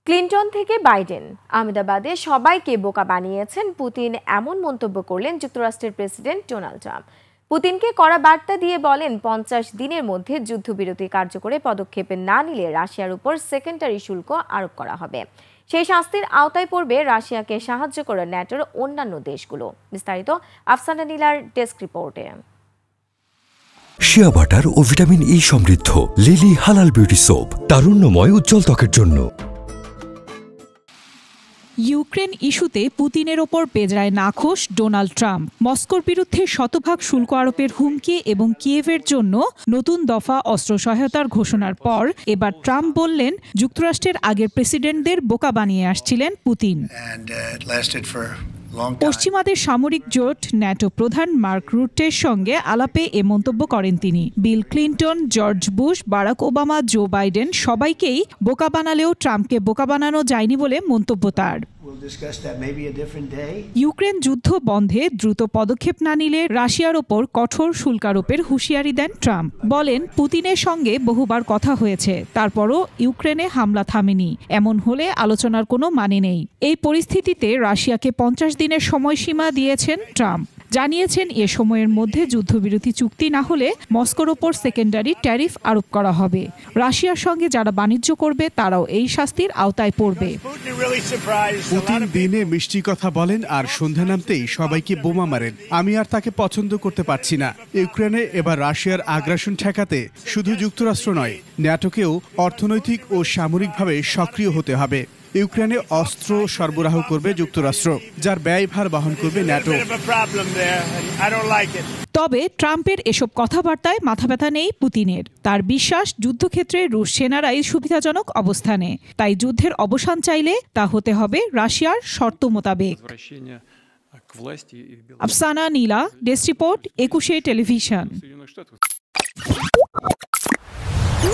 Clinton থেকে Biden, আহমেদাবাদে সবাইকে বোকা বানিয়েছেন পুতিন, এমন মন্তব্য করলেন যুক্তরাষ্ট্রের প্রেসিডেন্ট ডোনাল্ড ট্রাম্প। পুতিনকে কড়া বার্তা দিয়ে বলেন 50 দিনের মধ্যে যুদ্ধবিরতি কার্যকরে পদক্ষেপ না নিলে রাশিয়ার উপর সেকেন্ডারি শুল্ক আরোপ করা হবে। সেই শাস্তির আওতায় পড়বে রাশিয়াকে সাহায্য করে ন্যাটোর অন্যান্য দেশগুলো। বিস্তারিত আফসানা নীলার ডেস্ক রিপোর্টে। শিয়া বাটার ও ভিটামিন ই সমৃদ্ধ লিলি হালাল বিউটি সোপ, তারুণ্যময় উজ্জ্বল ত্বকের জন্য। ইউক্রেন ইস্যুতে পুতিনের ওপর বেজরায় নাখোশ ডোনাল্ড ট্রাম্প। মস্কোর বিরুদ্ধে শতভাগ শুল্ক আরোপের হুমকি এবং কিয়েভের জন্য নতুন দফা অস্ত্র সহায়তার ঘোষণার পর এবার ট্রাম্প বললেন, যুক্তরাষ্ট্রের আগের প্রেসিডেন্টদের বোকা বানিয়ে আসছিলেন পুতিন। পশ্চিমাদের সামরিক জোট ন্যাটো প্রধান মার্ক রুটের সঙ্গে আলাপে এ মন্তব্য করেন তিনি। Bill Clinton, George Bush, Barack Obama, Joe Biden সবাইকেই বোকা বানালেও ট্রাম্পকে বোকা বানানো যায়নি বলে মন্তব্য তার। ইউক্রেন যুদ্ধ বন্ধে দ্রুত পদক্ষেপ না নিলে রাশিয়ার ওপর কঠোর শুল্কারোপের হুঁশিয়ারি দেন ট্রাম্প। বলেন, পুতিনের সঙ্গে বহুবার কথা হয়েছে, তারপরও ইউক্রেনে হামলা থামেনি। এমন হলে আলোচনার কোনো মানে নেই। এই পরিস্থিতিতে রাশিয়াকে 50 দিনের সময়সীমা দিয়েছেন ট্রাম্প। জানিয়েছেন এ সময়ের মধ্যে যুদ্ধবিরতি চুক্তি না হলে মস্কোর ওপর সেকেন্ডারি ট্যারিফ আরোপ করা হবে। রাশিয়ার সঙ্গে যারা বাণিজ্য করবে তারাও এই শাস্তির আওতায় পড়বে। পুতিন দিনে মিষ্টি কথা বলেন আর সন্ধ্যা নামতেই সবাইকে বোমা মারেন। আমি আর তাকে পছন্দ করতে পারছি না। ইউক্রেনে এবার রাশিয়ার আগ্রাসন ঠেকাতে শুধু যুক্তরাষ্ট্র নয়, ন্যাটোকেও অর্থনৈতিক ও সামরিকভাবে সক্রিয় হতে হবে। ইউক্রেনে অস্ত্র সরবরাহ করবে যুক্তরাষ্ট্র, যার ব্যয়ভার বহন করবে ন্যাটো। তবে ট্রাম্পের এসব কথাবার্তায় মাথা ব্যথা নেই পুতিনের। তার বিশ্বাস, যুদ্ধক্ষেত্রে রুশ সেনারাই সুবিধাজনক অবস্থানে। তাই যুদ্ধের অবসান চাইলে তা হতে হবে রাশিয়ার শর্ত মোতাবেক। আফসানা নীলা, ডেস্ক রিপোর্ট, 21 টেলিভিশন।